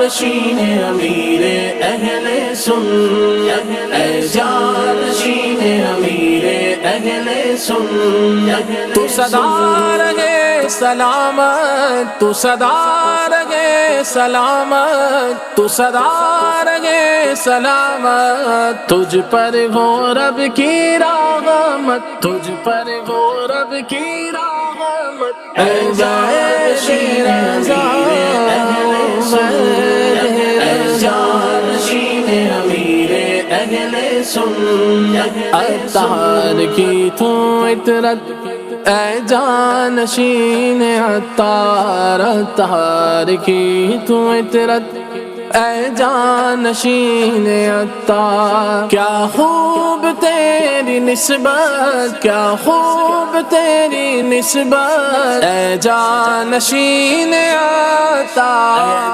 جانشین امیر اہل سنت، اے جانشین امیر اہل سنت، تو صدا رہے سلامت، تو صدا رہے سلامت، تو صدا رہے سلامت، تجھ پر ہو رب کی رحمت، تجھ پر ہو رب کی رحمت، اے جانشین امیر اہل سنت، اے جانشین امیر اہل سنت، عطار کی تو عطرت، اے جانشین عطار، عطار کی تو عطرت، اے جانشین عطار، کیا خوب تیری نسبت، کیا خوب تیری نسبت، اے جانشین عطار۔